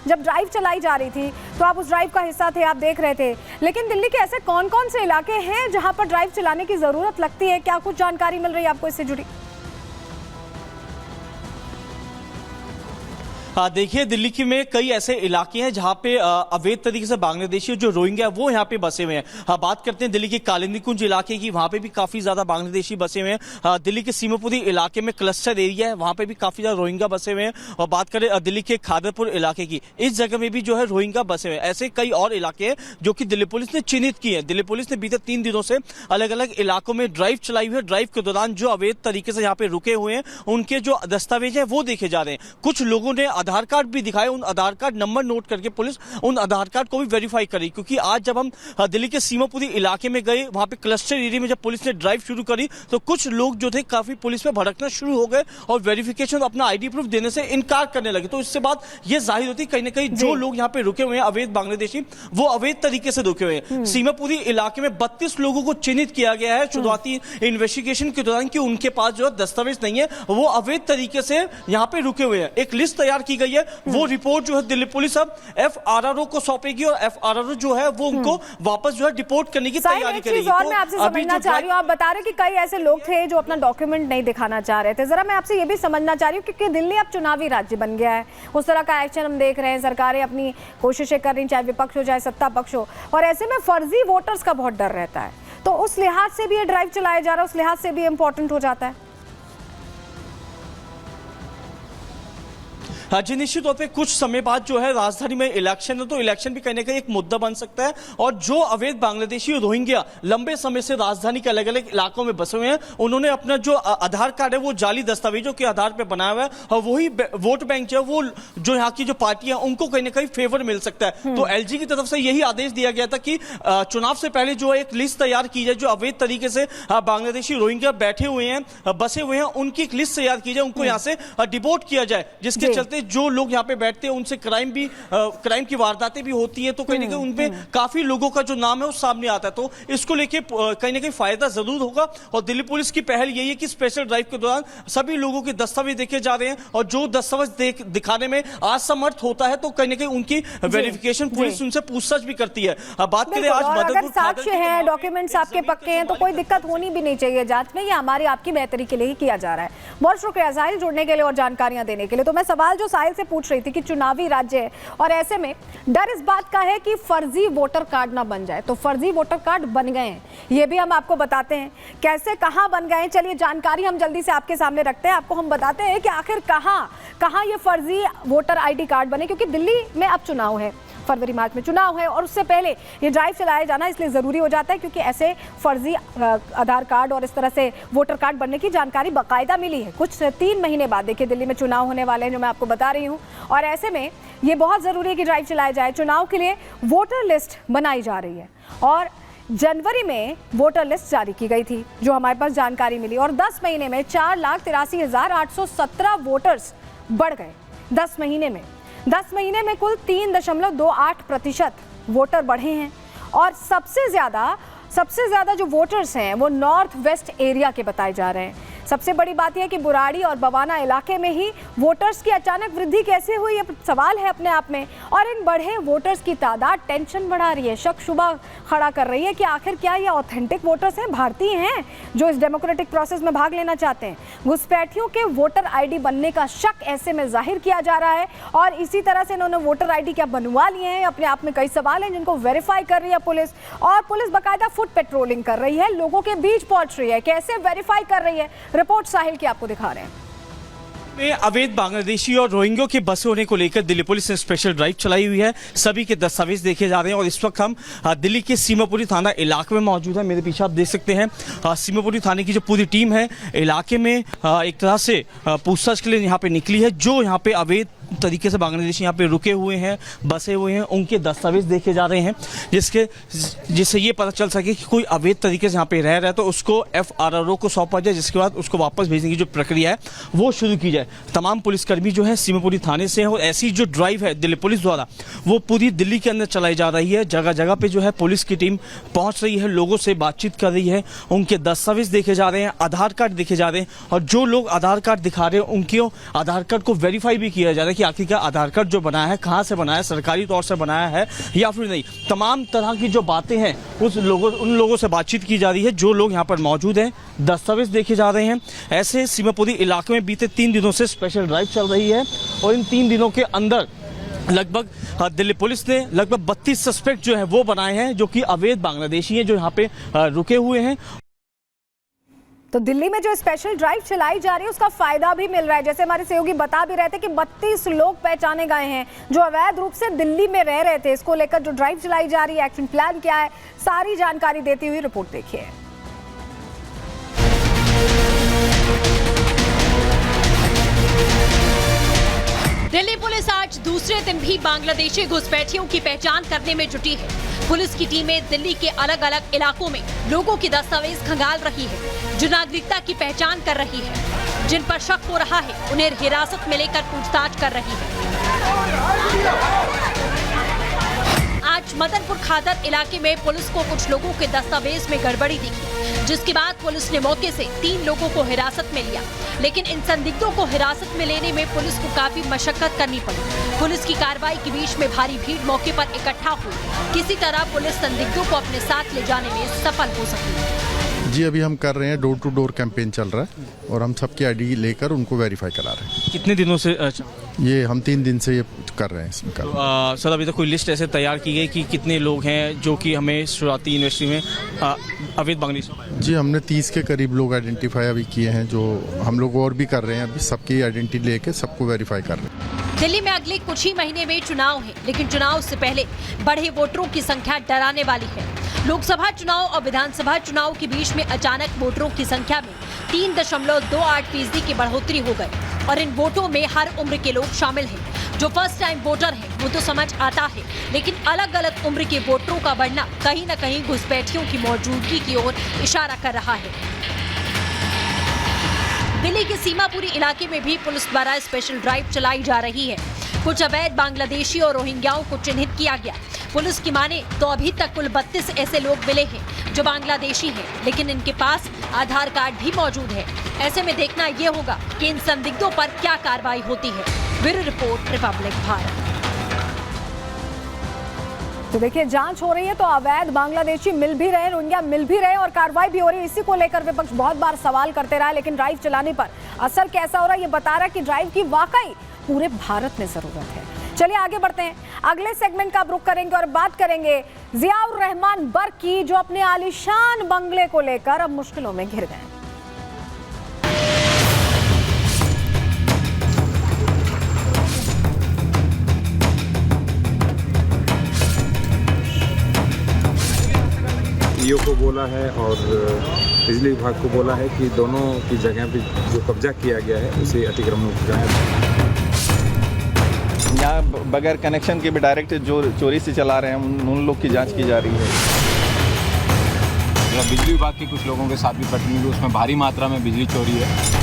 जब ड्राइव चलाई जा रही थी तो आप उस ड्राइव का हिस्सा थे, आप देख रहे थे। लेकिन दिल्ली के ऐसे कौन कौन से इलाके हैं जहां पर ड्राइव चलाने की जरूरत लगती है? क्या कुछ जानकारी मिल रही है आपको इससे जुड़ी? देखिए, दिल्ली की में कई ऐसे इलाके हैं जहां पे अवैध तरीके से बांग्लादेशी जो रोहिंग्या वो यहाँ पे बसे हुए हैं। बात करते हैं दिल्ली के कालिंदी कुंज इलाके की, वहां पे भी काफी ज्यादा बांग्लादेशी बसे हुए हैं। दिल्ली के सीमापुरी इलाके में क्लस्टर एरिया है, वहां पे भी काफी ज्यादा रोहिंग्या बसे हुए हैं। और बात करें दिल्ली के खादरपुर इलाके की, इस जगह में भी जो है रोहिंग्या बसे हुए हैं। ऐसे कई और इलाके हैं जो कि दिल्ली पुलिस ने चिन्हित किए हैं। दिल्ली पुलिस ने बीते 3 दिनों से अलग अलग इलाकों में ड्राइव चलाई हुई है। ड्राइव के दौरान जो अवैध तरीके से यहाँ पे रुके हुए हैं उनके जो दस्तावेज है वो देखे जा रहे हैं। कुछ लोगों ने आधार कार्ड भी दिखाए, उन आधार कार्ड नंबर नोट करके पुलिस उन आधार कार्ड को भी वेरीफाई करी। क्योंकि आज जब हम दिल्ली के सीमापुरी इलाके में गए, वहां पे क्लस्टर एरिया में जब पुलिस ने ड्राइव शुरू करी तो कुछ लोग जो थे काफी पुलिस में भड़कना शुरू हो गए और वेरिफिकेशन अपना आईडी प्रूफ देने से इनकार करने लगे। तो इससे बात यह जाहिर होती कहीं ना कहीं जो लोग यहाँ पे रुके हुए हैं अवैध बांग्लादेशी, वो अवैध तरीके से रुके हुए हैं। सीमापुरी इलाके में 32 लोगों को चिन्हित किया गया है शुरुआती इन्वेस्टिगेशन के दौरान कि उनके पास जो दस्तावेज नहीं है, वो अवैध तरीके से यहाँ पे रुके हुए हैं। एक लिस्ट तैयार की गई है, वो रिपोर्ट जो है दिल्ली पुलिस अब FRRO को सौंपेगी और FRRO जो है वो उनको वापस जो है डिपोर्ट करने की तैयारी करेगी। और मैं आपसे समझना चाह रही हूँ, आप बता रहे कि कई ऐसे लोग थे जो अपना डॉक्यूमेंट नहीं दिखाना चाह रहे थे। जरा मैं आपसे ये भी समझना चाह रही हूँ क्योंकि दिल्ली अब चुनावी राज्य बन गया है, उस तरह का एक्शन हम देख रहे हैं, सरकारें अपनी कोशिशें कर रही, चाहे विपक्ष हो चाहे सत्ता पक्ष हो, और ऐसे में फर्जी वोटर्स का बहुत डर रहता है। तो उस लिहाज से भी ये ड्राइव चलाया जा रहा है, उस लिहाज से भी इंपॉर्टेंट हो जाता है। जी, निश्चित तौर पे कुछ समय बाद जो है राजधानी में इलेक्शन है, तो इलेक्शन भी कहीं ना कहीं एक मुद्दा बन सकता है। और जो अवैध बांग्लादेशी रोहिंग्या लंबे समय से राजधानी के अलग अलग इलाकों में बसे हुए हैं, उन्होंने अपना जो आधार कार्ड है वो जाली दस्तावेजों के आधार पर बनाया हुआ है और वही वोट बैंक जो है वो जो यहाँ की जो पार्टियां उनको कहीं ना कहीं फेवर मिल सकता है। तो LG की तरफ से यही आदेश दिया गया था कि चुनाव से पहले जो एक लिस्ट तैयार की जाए, जो अवैध तरीके से बांग्लादेशी रोहिंग्या बैठे हुए हैं, बसे हुए हैं, उनकी एक लिस्ट तैयार की जाए, उनको यहाँ से डिपोर्ट किया जाए, जिसके चलते जो लोग यहाँ पे बैठते हैं उनसे क्राइम की वारदातें भी होती है। तो कहीं ना कहीं उनपे काफी लोगों का जो नाम है वो सामने आता है। तो इसको लेके कहीं ना कहीं फायदा जरूर होगा। और दिल्ली पुलिस की पहल यही है कि स्पेशल ड्राइव के दौरान सभी लोगों के दस्तावेज देखे जा रहे हैं और जो दस्तावेज दिखाने में असमर्थ होता है तो कहीं ना कहीं उनकी वेरिफिकेशन पुलिस उनसे पूछताछ भी करती है। बात करें आज अगर साक्ष्य हैं, डॉक्यूमेंट्स आपके पक्के हैं तो कोई दिक्कत होनी भी नहीं चाहिए जांच में। ये हमारी आपकी बेहतरी के लिए ही किया जा रहा है। बहुत शुक्रिया साहिल जुड़ने के लिए और जानकारियां देने के लिए। तो मैं सवाल जो साहिल से पूछ रही थी कि चुनावी राज्य है और ऐसे में डर इस बात का है कि फर्जी वोटर कार्ड ना बन जाए, तो फर्जी वोटर कार्ड बन गए हैं, ये भी हम आपको बताते हैं कैसे, कहां बन गए हैं। चलिए जानकारी हम जल्दी से आपके सामने रखते हैं, आपको हम बताते हैं कि आखिर कहां ये फर्जी वोटर ID कार्ड बने। क्योंकि दिल्ली में अब चुनाव है, फरवरी मार्च में चुनाव है और उससे पहले ये ड्राइव चलाया जाना इसलिए जरूरी हो जाता है क्योंकि ऐसे फर्जी आधार कार्ड और इस तरह से वोटर कार्ड बनने की जानकारी बाकायदा मिली है। कुछ 3 महीने बाद देखिए दिल्ली में चुनाव होने वाले हैं, जो मैं आपको बता रही हूँ, और ऐसे में ये बहुत जरूरी है कि ड्राइव चलाया जाए। चुनाव के लिए वोटर लिस्ट बनाई जा रही है और जनवरी में वोटर लिस्ट जारी की गई थी, जो हमारे पास जानकारी मिली, और 10 महीने में 4,83,817 वोटर्स बढ़ गए। 10 महीने में कुल 3.28% वोटर बढ़े हैं। और सबसे ज्यादा जो वोटर्स हैं वो नॉर्थ वेस्ट एरिया के बताए जा रहे हैं। सबसे बड़ी बात यह है कि बुराड़ी और बवाना इलाके में ही वोटर्स की अचानक वृद्धि कैसे हुई, ये सवाल है अपने आप में। और इन बढ़े वोटर्स की तादाद टेंशन बढ़ा रही है, शक शुबा खड़ा कर रही है कि आखिर क्या ये ऑथेंटिक वोटर्स हैं, भारतीय हैं जो इस डेमोक्रेटिक प्रोसेस में भाग लेना चाहते हैं। घुसपैठियों के वोटर ID बनने का शक ऐसे में जाहिर किया जा रहा है और इसी तरह से इन्होंने वोटर ID क्या बनवा लिए हैं, अपने आप में कई सवाल हैं जिनको वेरीफाई कर रही है पुलिस। और पुलिस बाकायदा फुट पेट्रोलिंग कर रही है, लोगों के बीच पहुंच रही है, कैसे वेरीफाई कर रही है, रिपोर्ट साहिल की आपको दिखा रहे हैं। में अवैध बांग्लादेशी और रोहिंग्यों के बसे होने को लेकर दिल्ली पुलिस ने स्पेशल ड्राइव चलाई हुई है। सभी के दस्तावेज देखे जा रहे हैं और इस वक्त हम दिल्ली के सीमापुरी थाना इलाके में मौजूद है। मेरे पीछे आप देख सकते हैं सीमापुरी थाने की जो पूरी टीम है इलाके में एक तरह से पूछताछ के लिए यहाँ पे निकली है। जो यहाँ पे अवैध तरीके से बांग्लादेशी यहाँ पे रुके हुए हैं, बसे हुए हैं, उनके दस्तावेज देखे जा रहे हैं, जिससे ये पता चल सके कि कोई अवैध तरीके से यहाँ पे रह रहा है तो उसको FRRO को सौंपा जाए, जिसके बाद उसको वापस भेजने की जो प्रक्रिया है वो शुरू की जाए। तमाम पुलिसकर्मी जो है सीमापुरी थाने से हैं और ऐसी जो ड्राइव है दिल्ली पुलिस द्वारा वो पूरी दिल्ली के अंदर चलाई जा रही है। जगह जगह पे जो है पुलिस की टीम पहुंच रही है, लोगों से बातचीत कर रही है, उनके दस्तावेज देखे जा रहे हैं, आधार कार्ड देखे जा रहे हैं और जो लोग आधार कार्ड दिखा रहे हैं उनके आधार कार्ड को वेरीफाई भी किया जा रहा है कि कि आखिरकार आधार कार्ड जो बनाया है कहाँ से बनाया है, सरकारी तौर से बनाया है या फिर नहीं। तमाम तरह की जो बातें हैं उन लोगों से बातचीत की जा रही है जो लोग यहाँ पर मौजूद हैं, दस्तावेज देखे जा रहे हैं। ऐसे सीमापुरी इलाके में बीते 3 दिनों से स्पेशल ड्राइव चल रही है और इन 3 दिनों के अंदर लगभग दिल्ली पुलिस ने लगभग 32 सस्पेक्ट जो है वो बनाए हैं जो कि अवैध बांग्लादेशी हैं जो यहाँ पे रुके हुए हैं। तो दिल्ली में जो स्पेशल ड्राइव चलाई जा रही है उसका फायदा भी मिल रहा है। जैसे हमारे सहयोगी बता भी रहे थे कि 32 लोग पहचाने गए हैं जो अवैध रूप से दिल्ली में रह रहे थे। इसको लेकर जो ड्राइव चलाई जा रही है, एक्शन प्लान क्या है, सारी जानकारी देती हुई रिपोर्ट देखिए। दिल्ली पुलिस आज दूसरे दिन भी बांग्लादेशी घुसपैठियों की पहचान करने में जुटी है। पुलिस की टीमें दिल्ली के अलग अलग इलाकों में लोगों की दस्तावेज खंगाल रही है, जो नागरिकता की पहचान कर रही है। जिन पर शक हो रहा है उन्हें हिरासत में लेकर पूछताछ कर रही है। आज मदनपुर खादर इलाके में पुलिस को कुछ लोगों के दस्तावेज में गड़बड़ी दिखी, जिसके बाद पुलिस ने मौके से 3 लोगों को हिरासत में लिया। लेकिन इन संदिग्धों को हिरासत में लेने में पुलिस को काफी मशक्कत करनी पड़ी। पुलिस की कार्रवाई के बीच में भारी भीड़ मौके पर इकट्ठा हुई। किसी तरह पुलिस संदिग्धों को अपने साथ ले जाने में सफल हो सकी। जी अभी हम कर रहे हैं, डोर टू डोर कैंपेन चल रहा है और हम सबकी आईडी लेकर उनको वेरीफाई करा रहे हैं। कितने दिनों से ये हम 3 दिन से ये कर रहे हैं इसमें सर अभी तक कोई लिस्ट ऐसे तैयार की गई कि कितने लोग हैं जो कि हमें शुरुआती यूनिवर्सिटी में अवैध बांग्लादेशी? जी हमने 30 के करीब लोग आइडेंटिफाई अभी किए हैं, जो हम लोग और भी कर रहे हैं। अभी सबकी आइडेंटिटी लेके सबको वेरीफाई कर रहे हैं। दिल्ली में अगले कुछ ही महीने में चुनाव है, लेकिन चुनाव से पहले बढ़े वोटरों की संख्या डराने वाली है। लोकसभा चुनाव और विधानसभा चुनाव के बीच में अचानक वोटरों की संख्या में 3.28% की बढ़ोतरी हो गई और इन वोटों में हर उम्र के लोग शामिल हैं। जो फर्स्ट टाइम वोटर हैं वो तो समझ आता है, लेकिन अलग अलग उम्र के वोटरों का बढ़ना कहीं न कहीं घुसपैठियों की मौजूदगी की ओर इशारा कर रहा है। दिल्ली के सीमापुरी इलाके में भी पुलिस द्वारा स्पेशल ड्राइव चलाई जा रही है। कुछ अवैध बांग्लादेशी और रोहिंग्याओं को चिन्हित किया गया। पुलिस की माने तो अभी तक कुल 32 ऐसे लोग मिले हैं जो बांग्लादेशी हैं, लेकिन इनके पास आधार कार्ड भी मौजूद है। ऐसे में देखना ये होगा कि इन संदिग्धों पर क्या कार्रवाई होती है। Bureau report, Republic Bharat. तो देखिए जांच हो रही है तो अवैध बांग्लादेशी मिल भी रहे, रोहिंग्या मिल भी रहे और कार्रवाई भी हो रही है। इसी को लेकर विपक्ष बहुत बार सवाल करते रहा, लेकिन ड्राइव चलाने पर असर कैसा हो रहा है ये बता रहा है कि ड्राइव की वाकई पूरे भारत में जरूरत है। चलिए आगे बढ़ते हैं, अगले सेगमेंट का आप रुख करेंगे और बात करेंगे जियाउर रहमान बर्क की, जो अपने आलीशान बंगले को लेकर अब मुश्किलों में घिर गए। ईओ को बोला है और बिजली विभाग को बोला है कि दोनों की जगह पे जो कब्जा किया गया है उसे अतिक्रमण कराएं। यहाँ बगैर कनेक्शन के भी डायरेक्ट जो चोरी से चला रहे हैं उन लोग की जांच की जा रही है। बिजली विभाग के कुछ लोगों के साथ भी बदतमीजी, उसमें भारी मात्रा में बिजली चोरी है।